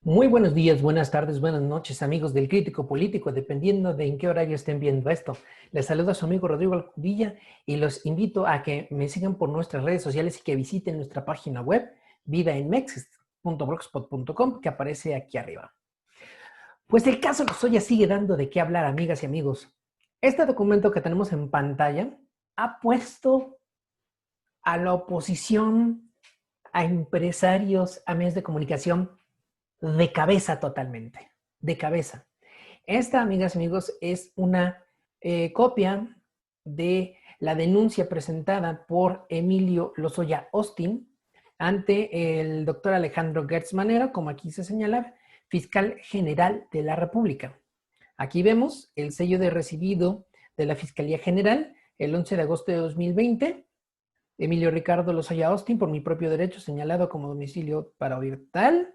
Muy buenos días, buenas tardes, buenas noches, amigos del Crítico Político, dependiendo de en qué horario estén viendo esto. Les saluda su amigo Rodrigo Alcubilla y los invito a que me sigan por nuestras redes sociales y que visiten nuestra página web, vidaenmex.blogspot.com, que aparece aquí arriba. Pues el caso Lozoya sigue dando de qué hablar, amigas y amigos. Este documento que tenemos en pantalla ha puesto a la oposición, a empresarios, a medios de comunicación, de cabeza totalmente, de cabeza. Esta, amigas y amigos, es una copia de la denuncia presentada por Emilio Lozoya Austin ante el doctor Alejandro Gertz Manero, como aquí se señala, fiscal general de la República. Aquí vemos el sello de recibido de la Fiscalía General el 11 de agosto de 2020. Emilio Ricardo Lozoya Austin, por mi propio derecho, señalado como domicilio para oír tal.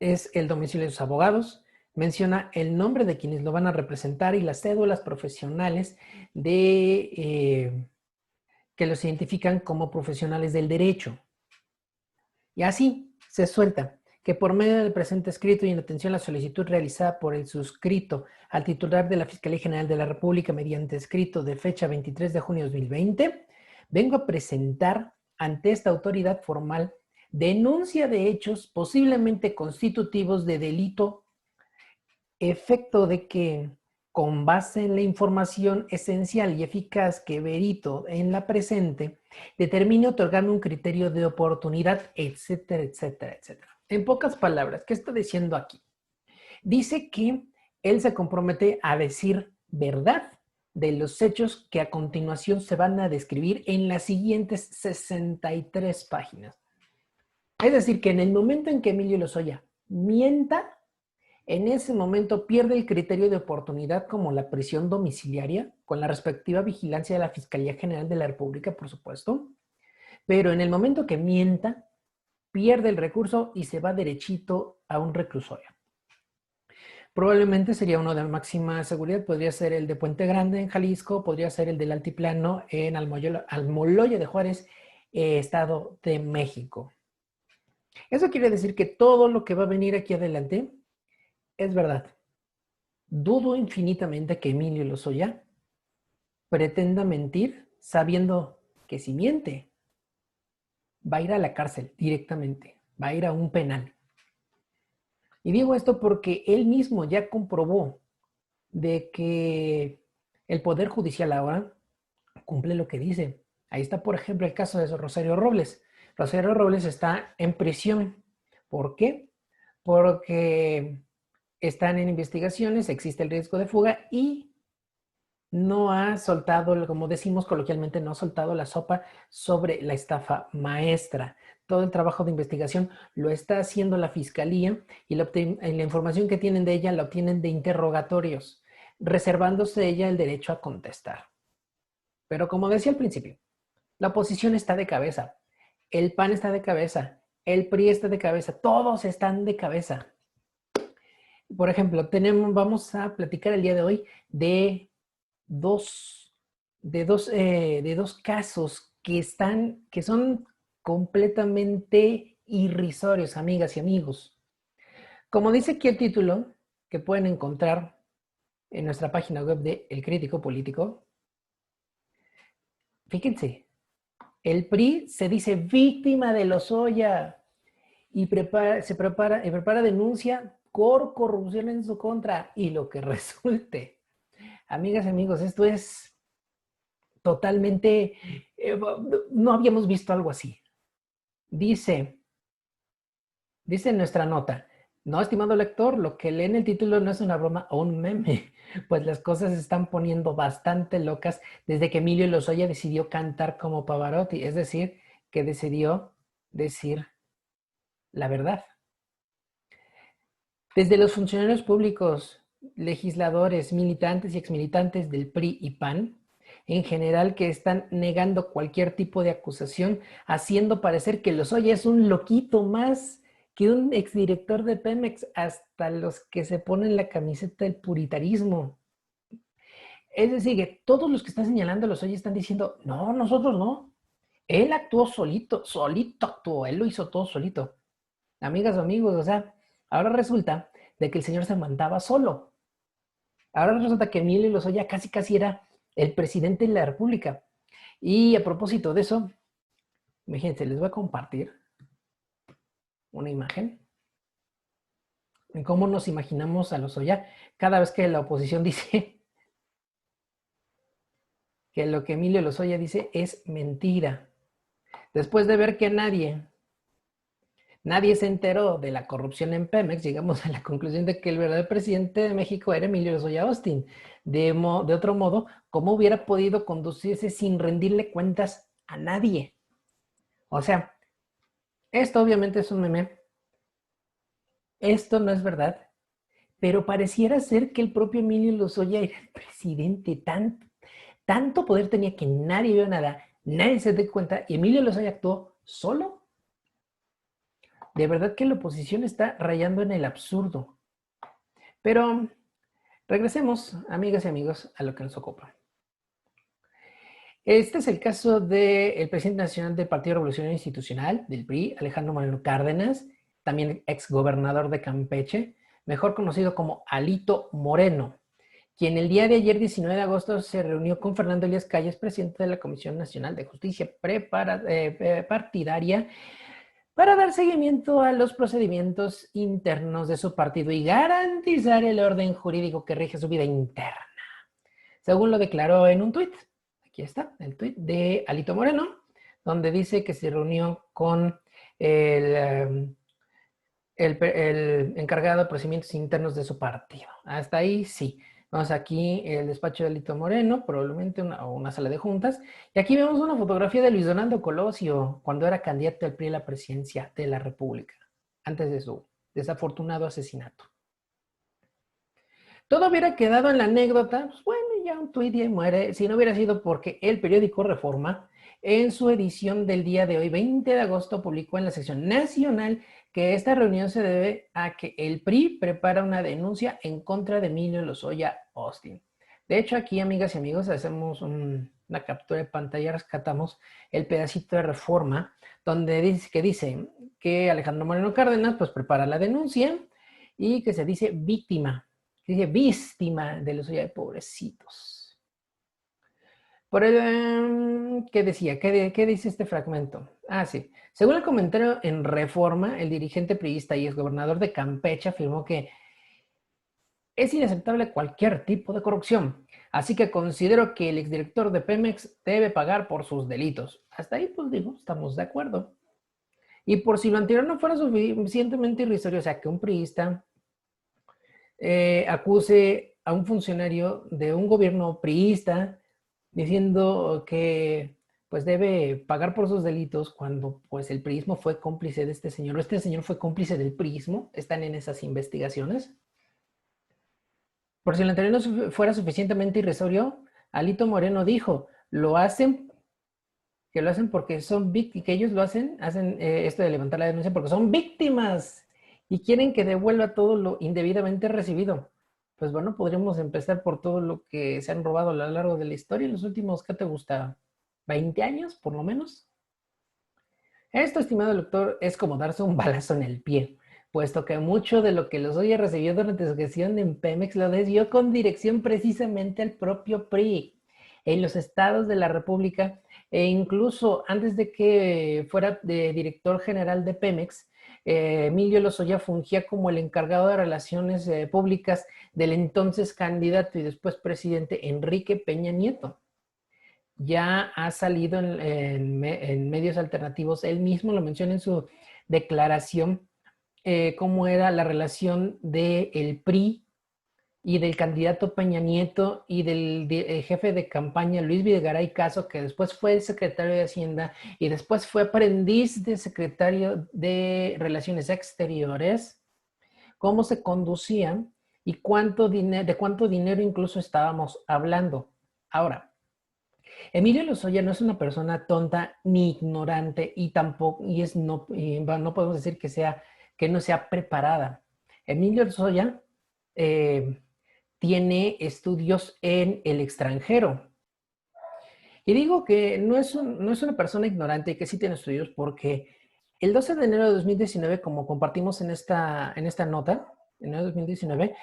Es el domicilio de sus abogados, menciona el nombre de quienes lo van a representar y las cédulas profesionales que los identifican como profesionales del derecho. Y así se suelta que por medio del presente escrito y en atención a la solicitud realizada por el suscrito al titular de la Fiscalía General de la República mediante escrito de fecha 23 de junio de 2020, vengo a presentar ante esta autoridad formal denuncia de hechos posiblemente constitutivos de delito, efecto de que, con base en la información esencial y eficaz que verito en la presente, determine otorgarme un criterio de oportunidad, etcétera, etcétera, etcétera. En pocas palabras, ¿qué está diciendo aquí? Dice que él se compromete a decir verdad de los hechos que a continuación se van a describir en las siguientes 63 páginas. Es decir, que en el momento en que Emilio Lozoya mienta, en ese momento pierde el criterio de oportunidad como la prisión domiciliaria, con la respectiva vigilancia de la Fiscalía General de la República, por supuesto, pero en el momento que mienta, pierde el recurso y se va derechito a un reclusorio. Probablemente sería uno de máxima seguridad, podría ser el de Puente Grande en Jalisco, podría ser el del Altiplano en Almoloya de Juárez, Estado de México. Eso quiere decir que todo lo que va a venir aquí adelante es verdad. Dudo infinitamente que Emilio Lozoya pretenda mentir sabiendo que si miente va a ir a la cárcel directamente, va a ir a un penal. Y digo esto porque él mismo ya comprobó de que el Poder Judicial ahora cumple lo que dice. Ahí está, por ejemplo, el caso de Rosario Robles. Rosario Robles está en prisión. ¿Por qué? Porque están en investigaciones, existe el riesgo de fuga y no ha soltado, como decimos coloquialmente, no ha soltado la sopa sobre la estafa maestra. Todo el trabajo de investigación lo está haciendo la fiscalía y la información que tienen de ella la obtienen de interrogatorios, reservándose ella el derecho a contestar. Pero como decía al principio, la oposición está de cabeza, el PAN está de cabeza, el PRI está de cabeza, todos están de cabeza. Por ejemplo, vamos a platicar el día de hoy de dos casos que son completamente irrisorios, amigas y amigos. Como dice aquí el título, que pueden encontrar en nuestra página web de El Crítico Político, fíjense, el PRI se dice víctima de Lozoya y prepara denuncia por corrupción en su contra y lo que resulte. Amigas y amigos, esto es totalmente, no habíamos visto algo así. Dice en nuestra nota, no, estimado lector, lo que lee en el título no es una broma o un meme, pues las cosas se están poniendo bastante locas desde que Emilio Lozoya decidió cantar como Pavarotti, es decir, que decidió decir la verdad. Desde los funcionarios públicos, legisladores, militantes y exmilitantes del PRI y PAN, en general, que están negando cualquier tipo de acusación, haciendo parecer que Lozoya es un loquito más que un exdirector de Pemex, hasta los que se ponen la camiseta del puritarismo. Es decir, que todos los que están señalando a Lozoya están diciendo, no, nosotros no. Él actuó solito actuó, él lo hizo todo solito. amigas o amigos, o sea, ahora resulta de que el señor se mandaba solo. Ahora resulta que Emilio Lozoya casi casi era el presidente de la República. Y a propósito de eso, imagínense, les voy a compartir una imagen en cómo nos imaginamos a Lozoya cada vez que la oposición dice que lo que Emilio Lozoya dice es mentira. Después de ver que nadie se enteró de la corrupción en Pemex, llegamos a la conclusión de que el verdadero presidente de México era Emilio Lozoya Austin. De otro modo, ¿cómo hubiera podido conducirse sin rendirle cuentas a nadie? O sea, esto obviamente es un meme. Esto no es verdad. Pero pareciera ser que el propio Emilio Lozoya era el presidente. Tanto poder tenía que nadie vio nada, nadie se dio cuenta y Emilio Lozoya actuó solo. De verdad que la oposición está rayando en el absurdo. Pero regresemos, amigas y amigos, a lo que nos ocupa. Este es el caso del presidente nacional del Partido Revolucionario Institucional, del PRI, Alejandro Moreno Cárdenas, también exgobernador de Campeche, mejor conocido como Alito Moreno, quien el día de ayer, 19 de agosto, se reunió con Fernando Elías Calles, presidente de la Comisión Nacional de Justicia Partidaria, para dar seguimiento a los procedimientos internos de su partido y garantizar el orden jurídico que rige su vida interna, según lo declaró en un tuit. Aquí está el tuit de Alito Moreno, donde dice que se reunió con el encargado de procedimientos internos de su partido. Hasta ahí sí. Vamos aquí el despacho de Alito Moreno, probablemente una sala de juntas. Y aquí vemos una fotografía de Luis Donaldo Colosio cuando era candidato al PRI a la presidencia de la República, antes de su desafortunado asesinato. Todo hubiera quedado en la anécdota, pues bueno, ya un tuit y muere, si no hubiera sido porque el periódico Reforma, en su edición del día de hoy, 20 de agosto, publicó en la sección nacional que esta reunión se debe a que el PRI prepara una denuncia en contra de Emilio Lozoya Austin. De hecho, aquí, amigas y amigos, hacemos una captura de pantalla, rescatamos el pedacito de Reforma, donde dice que Alejandro Moreno Cárdenas pues prepara la denuncia y que se dice víctima de Lozoya, de pobrecitos. Por el, ¿qué decía? ¿Qué dice este fragmento? Ah, sí. Según el comentario en Reforma, el dirigente priista y exgobernador de Campeche afirmó que es inaceptable cualquier tipo de corrupción. Así que considero que el exdirector de Pemex debe pagar por sus delitos. Hasta ahí, pues digo, estamos de acuerdo. Y por si lo anterior no fuera suficientemente irrisorio, o sea, que un priista acuse a un funcionario de un gobierno priista diciendo que pues debe pagar por sus delitos cuando pues el priismo fue cómplice de este señor, o este señor fue cómplice del priismo, están en esas investigaciones. Por si el anterior no fuera suficientemente irrisorio, Alito Moreno dijo, que lo hacen porque son víctimas, que ellos hacen esto de levantar la denuncia porque son víctimas y quieren que devuelva todo lo indebidamente recibido. Pues bueno, podríamos empezar por todo lo que se han robado a lo largo de la historia en los últimos, ¿qué te gusta? ¿20 años, por lo menos? Esto, estimado lector, es como darse un balazo en el pie, puesto que mucho de lo que Lozoya recibió durante su gestión en Pemex lo desvió con dirección precisamente al propio PRI. En los estados de la República, e incluso antes de que fuera de director general de Pemex, Emilio Lozoya fungía como el encargado de relaciones públicas del entonces candidato y después presidente Enrique Peña Nieto. Ya ha salido en medios alternativos, él mismo lo menciona en su declaración, cómo era la relación del PRI y del candidato Peña Nieto y del jefe de campaña Luis Videgaray Caso, que después fue el secretario de Hacienda y después fue aprendiz de secretario de Relaciones Exteriores, cómo se conducían y de cuánto dinero incluso estábamos hablando. Ahora, Emilio Lozoya no es una persona tonta ni ignorante y tampoco no podemos decir que no sea preparada. Emilio Lozoya tiene estudios en el extranjero. Y digo que no es una persona ignorante y que sí tiene estudios porque El 12 de enero de 2019, como compartimos en esta nota, en enero de 2019,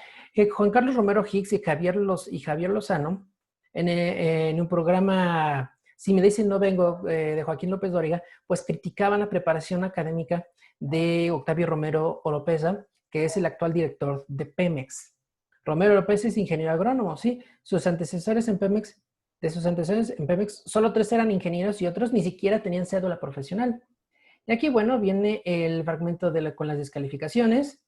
Juan Carlos Romero Hicks y Javier Lozano, en un programa Si me dicen no vengo, de Joaquín López Dóriga, pues criticaban la preparación académica de Octavio Romero Oropeza, que es el actual director de Pemex. Romero Oropeza es ingeniero agrónomo, sí. Sus antecesores en Pemex, solo 3 eran ingenieros y otros ni siquiera tenían cédula profesional. Y aquí, bueno, viene el fragmento con las descalificaciones.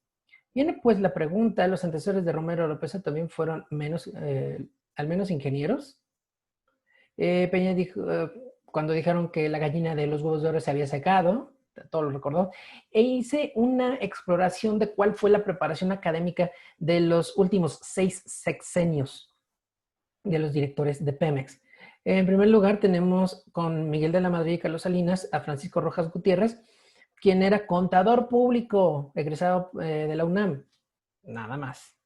Viene pues la pregunta, ¿los antecesores de Romero Oropeza también fueron al menos ingenieros? Peña dijo, cuando dijeron que la gallina de los huevos de oro se había secado, todo lo recordó, e hice una exploración de cuál fue la preparación académica de los últimos 6 sexenios de los directores de Pemex. En primer lugar tenemos con Miguel de la Madrid y Carlos Salinas a Francisco Rojas Gutiérrez, quien era contador público, egresado de la UNAM, nada más.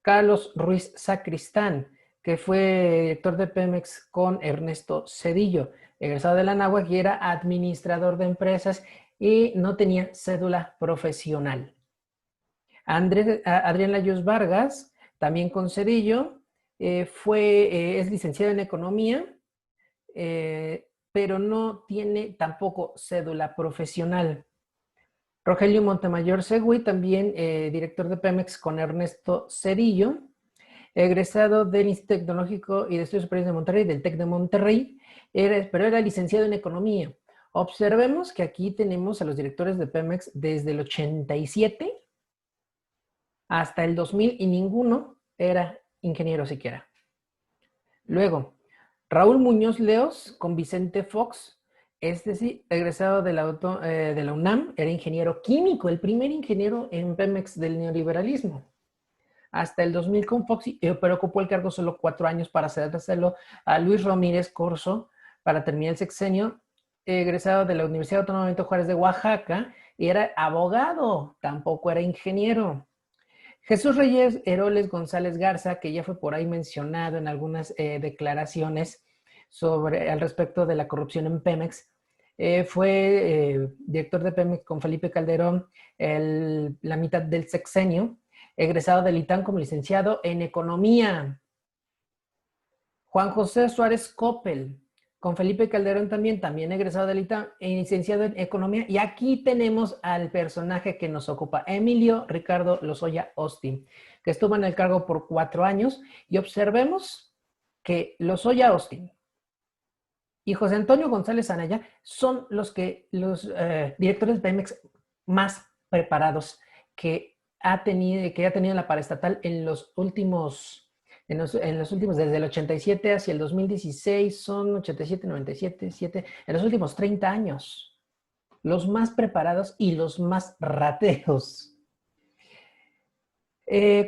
Carlos Ruiz Sacristán, que fue director de Pemex con Ernesto Zedillo, egresado de la Anáhuac y era administrador de empresas y no tenía cédula profesional. Adrián Layos Vargas, también con Zedillo, es licenciado en Economía, pero no tiene tampoco cédula profesional. Rogelio Montemayor Segui, también director de Pemex con Ernesto Zedillo, egresado del Instituto Tecnológico y de Estudios Superiores de Monterrey, del TEC de Monterrey, pero era licenciado en Economía. Observemos que aquí tenemos a los directores de Pemex desde el 87 hasta el 2000 y ninguno era ingeniero siquiera. Luego, Raúl Muñoz Leos con Vicente Fox, es decir, egresado de la UNAM, era ingeniero químico, el primer ingeniero en Pemex del neoliberalismo. Hasta el 2000 con Fox, pero ocupó el cargo solo 4 años para cederlo a Luis Ramírez Corso para terminar el sexenio, egresado de la Universidad Autónoma Benito Juárez de Oaxaca, y era abogado, tampoco era ingeniero. Jesús Reyes Heroles González Garza, que ya fue por ahí mencionado en algunas declaraciones al respecto de la corrupción en Pemex, fue director de Pemex con Felipe Calderón la mitad del sexenio, egresado del ITAM como licenciado en Economía. Juan José Suárez Coppel, con Felipe Calderón también egresado del ITAM, licenciado en Economía. Y aquí tenemos al personaje que nos ocupa, Emilio Ricardo Lozoya Austin, que estuvo en el cargo por 4 años. Y observemos que Lozoya Austin y José Antonio González Anaya son los directores de Pemex más preparados que ha tenido la paraestatal en los últimos, desde el 87 hacia el 2016, son 87, 97, 7, en los últimos 30 años. Los más preparados y los más rateros.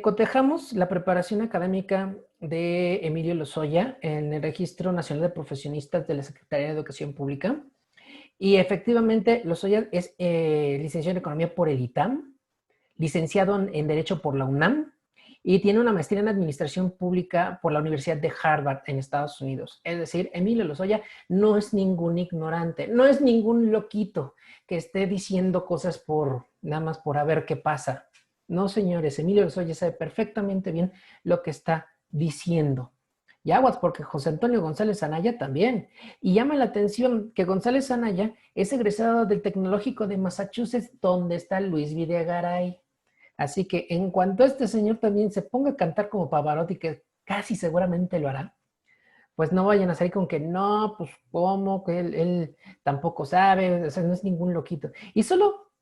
Cotejamos la preparación académica de Emilio Lozoya en el Registro Nacional de Profesionistas de la Secretaría de Educación Pública. Y efectivamente, Lozoya es licenciado en Economía por el ITAM, licenciado en Derecho por la UNAM y tiene una maestría en Administración Pública por la Universidad de Harvard en Estados Unidos. Es decir, Emilio Lozoya no es ningún ignorante, no es ningún loquito que esté diciendo cosas nada más por a ver qué pasa. No, señores, Emilio Lozoya sabe perfectamente bien lo que está diciendo. Y aguas, porque José Antonio González Anaya también. Y llama la atención que González Anaya es egresado del Tecnológico de Massachusetts, donde está Luis Videgaray. Así que en cuanto este señor también se ponga a cantar como Pavarotti, que casi seguramente lo hará, pues no vayan a salir con que no, pues cómo, que él tampoco sabe, o sea, no es ningún loquito. Y solo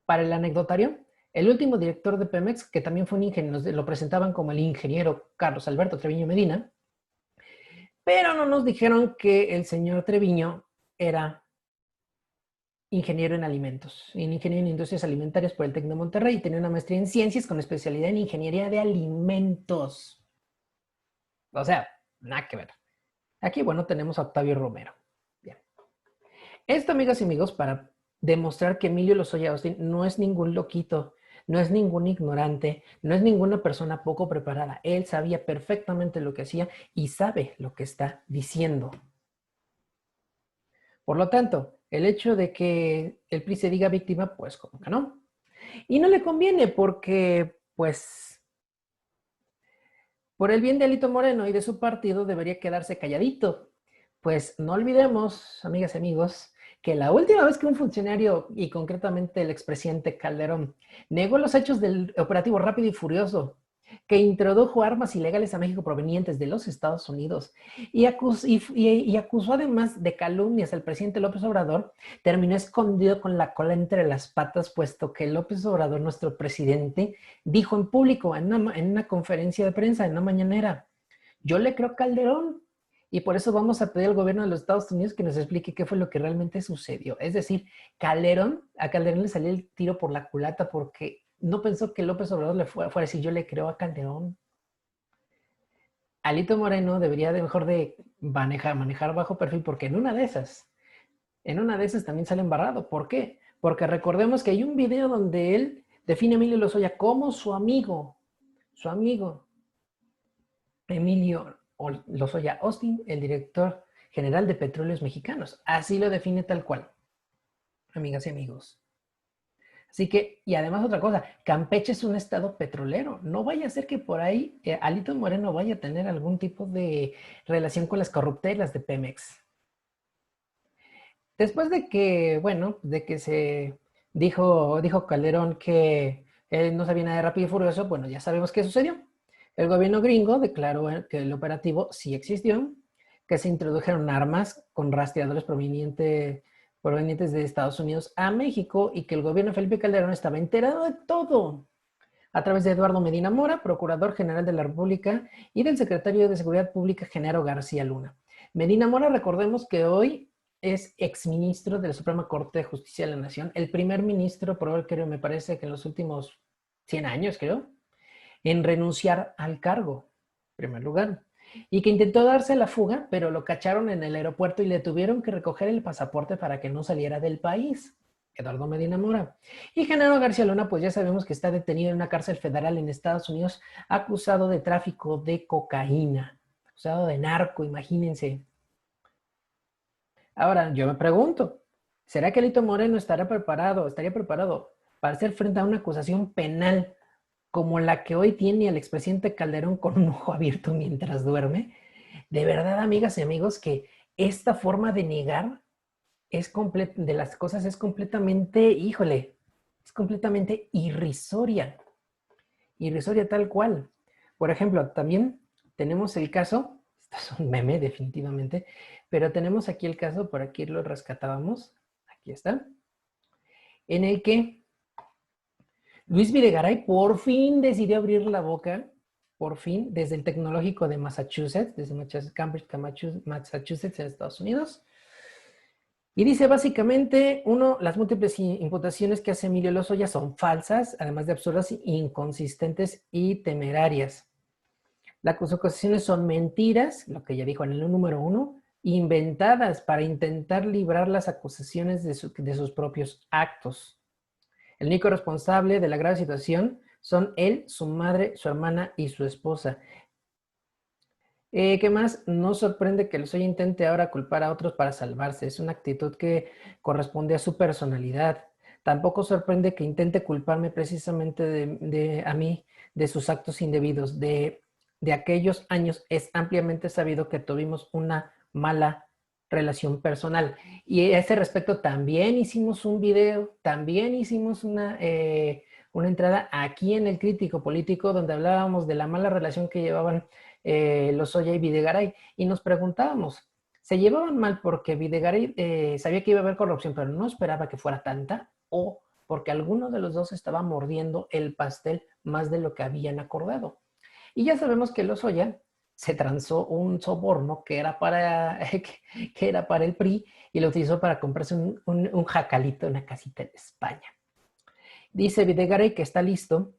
para el anecdotario, el último director de Pemex, que también fue un ingeniero, lo presentaban como el ingeniero Carlos Alberto Treviño Medina, pero no nos dijeron que el señor Treviño era ingeniero en alimentos, ingeniero en industrias alimentarias por el TEC de Monterrey, y tenía una maestría en ciencias con especialidad en ingeniería de alimentos. O sea, nada que ver. Aquí, bueno, tenemos a Octavio Romero. Bien. Esto, amigas y amigos, para demostrar que Emilio Lozoya Austin no es ningún loquito, no es ningún ignorante, no es ninguna persona poco preparada. Él sabía perfectamente lo que hacía y sabe lo que está diciendo. Por lo tanto, El hecho de que el PRI se diga víctima, pues como que no. Y no le conviene porque, pues, por el bien de Alito Moreno y de su partido debería quedarse calladito. Pues no olvidemos, amigas y amigos, que la última vez que un funcionario, y concretamente el expresidente Calderón, negó los hechos del operativo Rápido y Furioso, que introdujo armas ilegales a México provenientes de los Estados Unidos y acusó además de calumnias al presidente López Obrador, terminó escondido con la cola entre las patas, puesto que López Obrador, nuestro presidente, dijo en público, en una conferencia de prensa, en una mañanera, yo le creo a Calderón, y por eso vamos a pedir al gobierno de los Estados Unidos que nos explique qué fue lo que realmente sucedió. Es decir, a Calderón le salió el tiro por la culata porque no pensó que López Obrador le fuera a decir yo le creo a Calderón. Alito Moreno debería de mejor de manejar bajo perfil porque en una de esas también sale embarrado. ¿Por qué? Porque recordemos que hay un video donde él define a Emilio Lozoya como su amigo Emilio Lozoya Austin, el director general de Petróleos Mexicanos. Así lo define tal cual, amigas y amigos. Así que, y además otra cosa, Campeche es un estado petrolero. No vaya a ser que por ahí Alito Moreno vaya a tener algún tipo de relación con las corruptelas de Pemex. Después de que, bueno, de que se dijo Calderón que él no sabía nada de Rápido y Furioso, bueno, ya sabemos qué sucedió. El gobierno gringo declaró que el operativo sí existió, que se introdujeron armas con rastreadores provenientes de Estados Unidos a México y que el gobierno de Felipe Calderón estaba enterado de todo a través de Eduardo Medina Mora, Procurador General de la República, y del Secretario de Seguridad Pública, Genaro García Luna. Medina Mora, recordemos que hoy es exministro de la Suprema Corte de Justicia de la Nación, el primer ministro, por creo, me parece que en los últimos 100 años, creo, en renunciar al cargo, en primer lugar, y que intentó darse la fuga, pero lo cacharon en el aeropuerto y le tuvieron que recoger el pasaporte para que no saliera del país. Eduardo Medina Mora. Y Genaro García Luna, pues ya sabemos que está detenido en una cárcel federal en Estados Unidos, acusado de tráfico de cocaína, acusado de narco, imagínense. Ahora, yo me pregunto, ¿será que Alito Moreno estaría preparado para hacer frente a una acusación penal como la que hoy tiene el expresidente Calderón con un ojo abierto mientras duerme? De verdad, amigas y amigos, que esta forma de negar de las cosas es completamente, híjole, es completamente irrisoria tal cual. Por ejemplo, también tenemos el caso, esto es un meme definitivamente, pero tenemos aquí el caso, por aquí lo rescatábamos, aquí está, en el que Luis Videgaray por fin decidió abrir la boca, por fin, desde el tecnológico de Massachusetts, desde Cambridge, Massachusetts, en Estados Unidos. Y dice básicamente, uno, las múltiples imputaciones que hace Emilio Lozoya son falsas, además de absurdas, inconsistentes y temerarias. Las acusaciones son mentiras, lo que ya dijo en el número 1, inventadas para intentar librar las acusaciones de sus propios actos. El único responsable de la grave situación son él, su madre, su hermana y su esposa. ¿Qué más? No sorprende que Lozoya intente ahora culpar a otros para salvarse. Es una actitud que corresponde a su personalidad. Tampoco sorprende que intente culparme precisamente a mí de sus actos indebidos. De aquellos años es ampliamente sabido que tuvimos una mala relación personal. Y a ese respecto también hicimos un video, también hicimos una entrada aquí en el Crítico Político donde hablábamos de la mala relación que llevaban Lozoya y Videgaray, y nos preguntábamos, ¿se llevaban mal porque Videgaray sabía que iba a haber corrupción, pero no esperaba que fuera tanta, o porque alguno de los dos estaba mordiendo el pastel más de lo que habían acordado? Y ya sabemos que Lozoya se transó un soborno que era que era para el PRI y lo utilizó para comprarse un jacalito, una casita en España. Dice Videgaray que está listo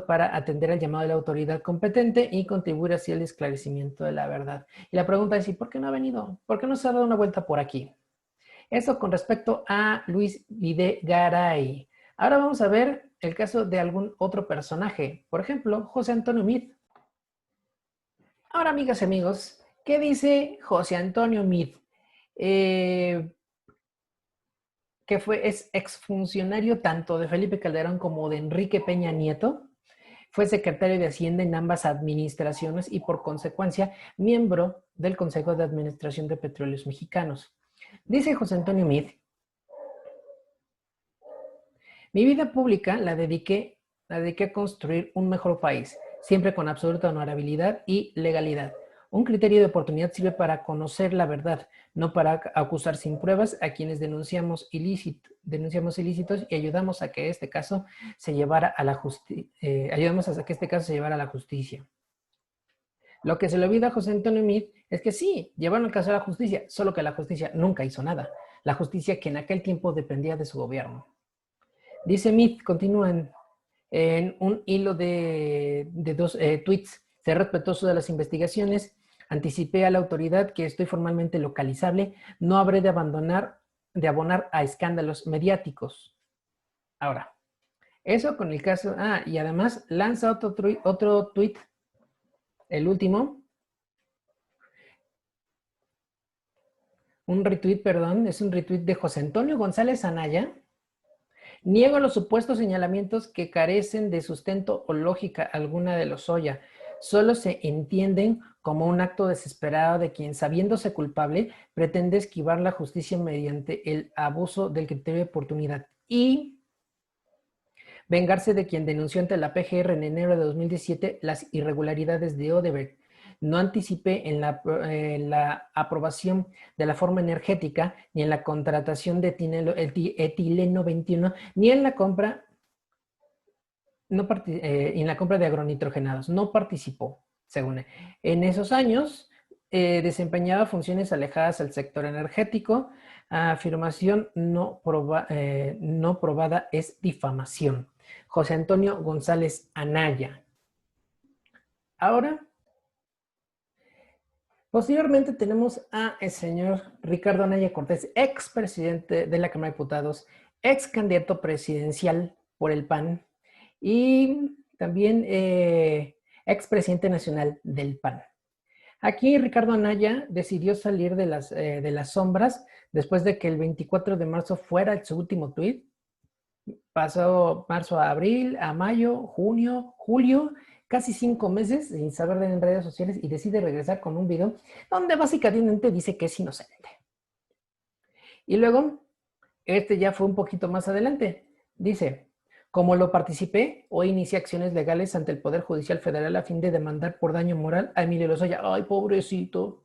para atender al llamado de la autoridad competente y contribuir así al esclarecimiento de la verdad. Y la pregunta es, ¿y por qué no ha venido? ¿Por qué no se ha dado una vuelta por aquí? Eso con respecto a Luis Videgaray. Ahora vamos a ver el caso de algún otro personaje. Por ejemplo, José Antonio Meade. Ahora, amigas y amigos, ¿qué dice José Antonio Meade? que es exfuncionario tanto de Felipe Calderón como de Enrique Peña Nieto. Fue secretario de Hacienda en ambas administraciones y por consecuencia miembro del Consejo de Administración de Petróleos Mexicanos. Dice José Antonio Meade: mi vida pública la dediqué a construir un mejor país, siempre con absoluta honorabilidad y legalidad. Un criterio de oportunidad sirve para conocer la verdad, no para acusar sin pruebas a quienes denunciamos ilícitos y ayudamos a que este caso se llevara a la justicia. Lo que se le olvida a José Antonio Meade es que sí, llevaron el caso a la justicia, solo que la justicia nunca hizo nada. La justicia que en aquel tiempo dependía de su gobierno. Dice Meade, continúa en un hilo de dos tweets: seré respetuoso de las investigaciones, anticipé a la autoridad que estoy formalmente localizable, no habré de abonar a escándalos mediáticos. Ahora, eso con el caso, y además lanza otro tweet, el último, es un retweet de José Antonio González Anaya. Niego los supuestos señalamientos que carecen de sustento o lógica alguna de Lozoya. Solo se entienden como un acto desesperado de quien, sabiéndose culpable, pretende esquivar la justicia mediante el abuso del criterio de oportunidad y vengarse de quien denunció ante la PGR en enero de 2017 las irregularidades de Odebrecht. No anticipé en la aprobación de la forma energética, ni en la contratación de etileno 21, ni en la compra, en la compra de agronitrogenados. No participó, según. En esos años desempeñaba funciones alejadas al sector energético. Afirmación no probada es difamación. José Antonio González Anaya. Ahora, posteriormente tenemos a el señor Ricardo Anaya Cortés, expresidente de la Cámara de Diputados, ex candidato presidencial por el PAN y también expresidente nacional del PAN. Aquí Ricardo Anaya decidió salir de las sombras después de que el 24 de marzo fuera su último tuit. Pasó marzo a abril, a mayo, junio, julio, casi 5 meses sin saber de en redes sociales y decide regresar con un video donde básicamente dice que es inocente. Y luego, ya fue un poquito más adelante. Dice: como lo participé, hoy inicié acciones legales ante el Poder Judicial Federal a fin de demandar por daño moral a Emilio Lozoya. Ay, pobrecito.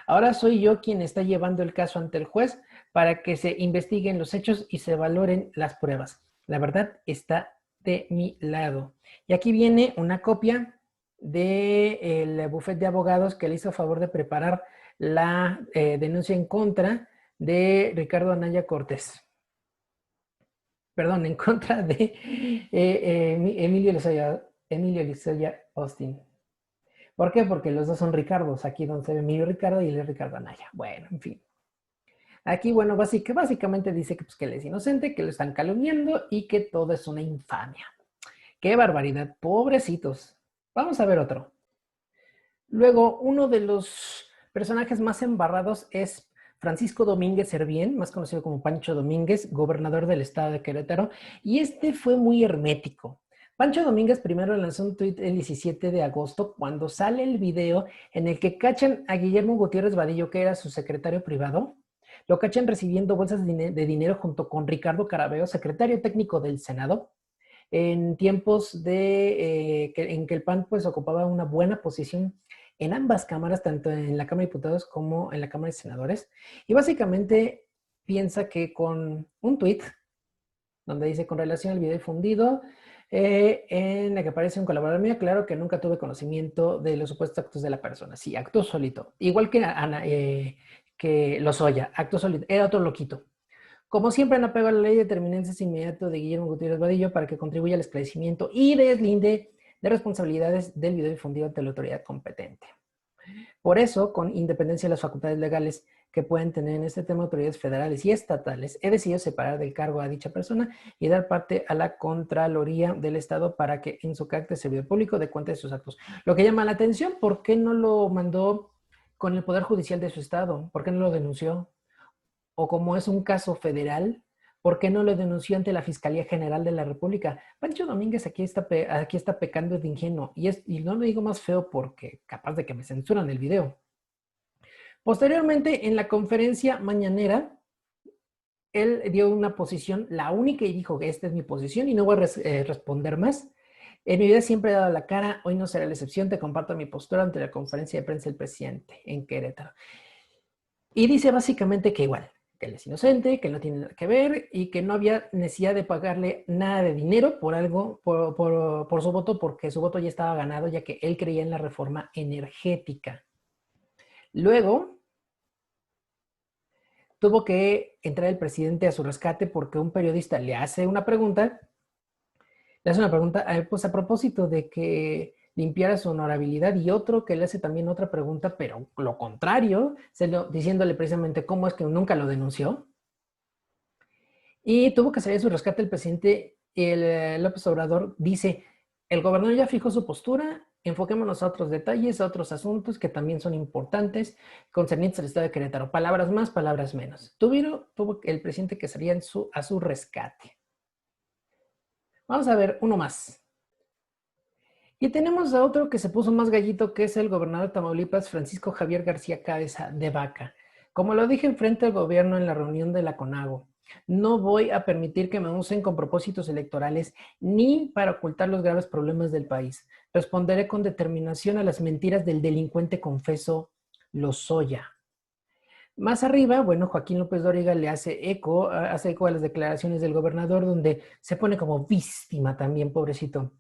Ahora soy yo quien está llevando el caso ante el juez para que se investiguen los hechos y se valoren las pruebas. La verdad está de mi lado. Y aquí viene una copia del bufete de abogados que le hizo favor de preparar la denuncia en contra de Ricardo Anaya Cortés. Perdón, en contra de Emilio Lozoya Austin. ¿Por qué? Porque los dos son Ricardos. Aquí donde se ve Emilio Ricardo y él es Ricardo Anaya. Bueno, en fin. Aquí, bueno, básicamente dice que él es inocente, que lo están calumniando y que todo es una infamia. ¡Qué barbaridad! Pobrecitos. Vamos a ver otro. Luego, uno de los personajes más embarrados es Francisco Domínguez Servién, más conocido como Pancho Domínguez, gobernador del estado de Querétaro, y fue muy hermético. Pancho Domínguez primero lanzó un tuit el 17 de agosto cuando sale el video en el que cachan a Guillermo Gutiérrez Vadillo, que era su secretario privado. Lo cachan recibiendo bolsas de dinero junto con Ricardo Carabeo, secretario técnico del Senado, en tiempos en que el PAN pues ocupaba una buena posición en ambas cámaras, tanto en la Cámara de Diputados como en la Cámara de Senadores. Y básicamente piensa que con un tuit donde dice: con relación al video difundido, en la que aparece un colaborador mío, claro que nunca tuve conocimiento de los supuestos actos de la persona. Sí, actuó solito. Igual que Lozoya, actuó solito. Era otro loquito. Como siempre, en apego a la ley, determiné el cese inmediato de Guillermo Gutiérrez Vadillo para que contribuya al esclarecimiento y deslinde de responsabilidades del video difundido ante la autoridad competente. Por eso, con independencia de las facultades legales que pueden tener en este tema autoridades federales y estatales, he decidido separar del cargo a dicha persona y dar parte a la Contraloría del Estado para que en su carácter de servidor público dé cuenta de sus actos. Lo que llama la atención: ¿por qué no lo mandó con el Poder Judicial de su estado? ¿Por qué no lo denunció? O como es un caso federal, ¿Por qué no lo denunció ante la Fiscalía General de la República? Pancho Domínguez aquí está pecando de ingenuo. Y no lo digo más feo porque capaz de que me censuran el video. Posteriormente, en la conferencia mañanera, él dio una posición, la única, y dijo que esta es mi posición y no voy a responder más. En mi vida siempre he dado la cara, hoy no será la excepción, te comparto mi postura ante la conferencia de prensa del presidente en Querétaro. Y dice básicamente que igual, que él es inocente, que él no tiene nada que ver y que no había necesidad de pagarle nada de dinero por algo, por su voto, porque su voto ya estaba ganado, ya que él creía en la reforma energética. Luego, tuvo que entrar el presidente a su rescate porque un periodista le hace una pregunta, pues a propósito de que limpiara su honorabilidad, y otro que le hace también otra pregunta, pero lo contrario, diciéndole precisamente cómo es que nunca lo denunció. Y tuvo que salir a su rescate el presidente. López Obrador dice, el gobernador ya fijó su postura, enfoquémonos a otros detalles, a otros asuntos que también son importantes concernientes al estado de Querétaro. Palabras más, palabras menos. Tuvo el presidente que salir a su rescate. Vamos a ver uno más. Y tenemos a otro que se puso más gallito, que es el gobernador de Tamaulipas, Francisco Javier García Cabeza de Vaca. Como lo dije frente al gobierno en la reunión de la CONAGO, no voy a permitir que me usen con propósitos electorales ni para ocultar los graves problemas del país. Responderé con determinación a las mentiras del delincuente confeso Lozoya. Más arriba, bueno, Joaquín López Dóriga le hace eco a las declaraciones del gobernador, donde se pone como víctima también, pobrecito.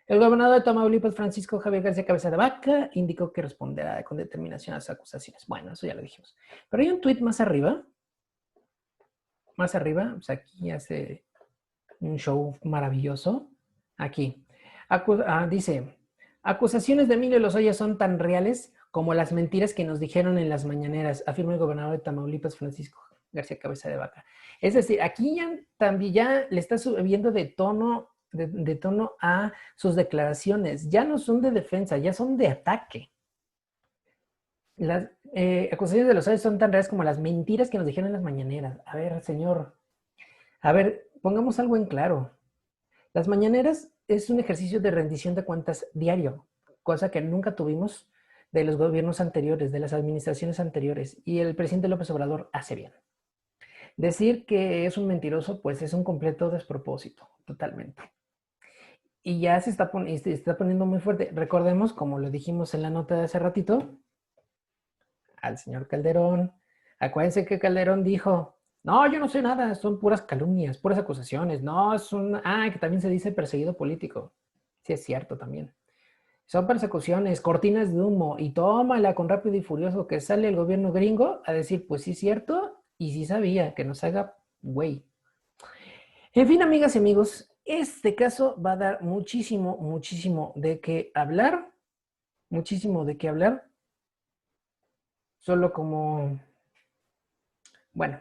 El gobernador de Tamaulipas, Francisco Javier García Cabeza de Vaca, indicó que responderá con determinación a las acusaciones. Bueno, eso ya lo dijimos. Pero hay un tuit más arriba, pues aquí hace un show maravilloso. Aquí. Dice, acusaciones de Emilio Lozoya son tan reales como las mentiras que nos dijeron en las mañaneras, afirma el gobernador de Tamaulipas, Francisco García Cabeza de Vaca. Es decir, aquí también ya le está subiendo de tono a sus declaraciones. Ya no son de defensa, ya son de ataque. Las acusaciones de Lozoya son tan reales como las mentiras que nos dijeron en las mañaneras. A ver, señor, pongamos algo en claro. Las mañaneras es un ejercicio de rendición de cuentas diario, cosa que nunca tuvimos de los gobiernos anteriores, de las administraciones anteriores, y el presidente López Obrador hace bien. Decir que es un mentiroso, pues es un completo despropósito, totalmente. Y ya se está poniendo muy fuerte. Recordemos, como lo dijimos en la nota de hace ratito, al señor Calderón. Acuérdense que Calderón dijo, no, yo no sé nada, son puras calumnias, puras acusaciones. No, que también se dice perseguido político. Sí, es cierto también. Son persecuciones, cortinas de humo, y tómala con Rápido y Furioso que sale el gobierno gringo a decir, pues sí es cierto, y sí sabía, que nos haga güey. En fin, amigas y amigos, este caso va a dar muchísimo, muchísimo de qué hablar, muchísimo de qué hablar. Solo bueno,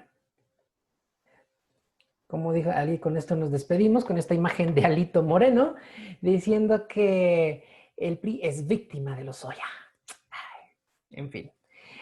como dijo Ali, con esto nos despedimos, con esta imagen de Alito Moreno, diciendo que el PRI es víctima de Lozoya. En fin.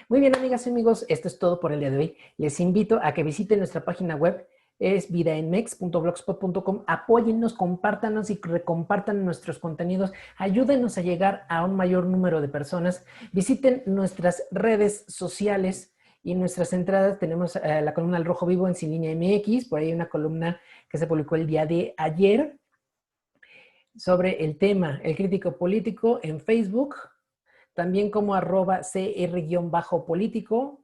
Muy bien, amigas y amigos, esto es todo por el día de hoy. Les invito a que visiten nuestra página web, es vidaenmex.blogspot.com. Apóyennos, compártanos y recompartan nuestros contenidos. Ayúdenos a llegar a un mayor número de personas. Visiten nuestras redes sociales y en nuestras entradas tenemos la columna El Rojo Vivo en Sin Línea MX. Por ahí hay una columna que se publicó el día de ayer sobre el tema El Crítico Político en Facebook. También como @cr-político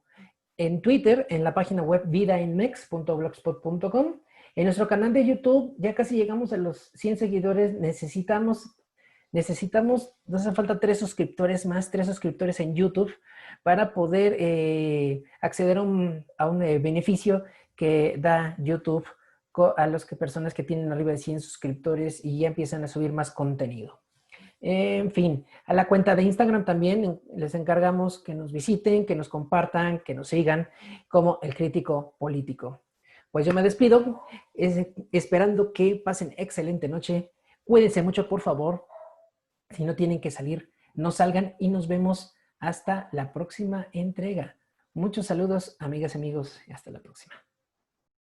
en Twitter, en la página web vidaenmex.blogspot.com. En nuestro canal de YouTube ya casi llegamos a los 100 seguidores. Necesitamos, nos hace falta 3 suscriptores más, 3 suscriptores en YouTube para poder acceder a un beneficio que da YouTube a las personas que tienen arriba de 100 suscriptores y ya empiezan a subir más contenido. En fin, a la cuenta de Instagram también les encargamos que nos visiten, que nos compartan, que nos sigan como El Crítico Político. Pues yo me despido, esperando que pasen excelente noche. Cuídense mucho, por favor. Si no tienen que salir, no salgan y nos vemos hasta la próxima entrega. Muchos saludos, amigas y amigos, y hasta la próxima.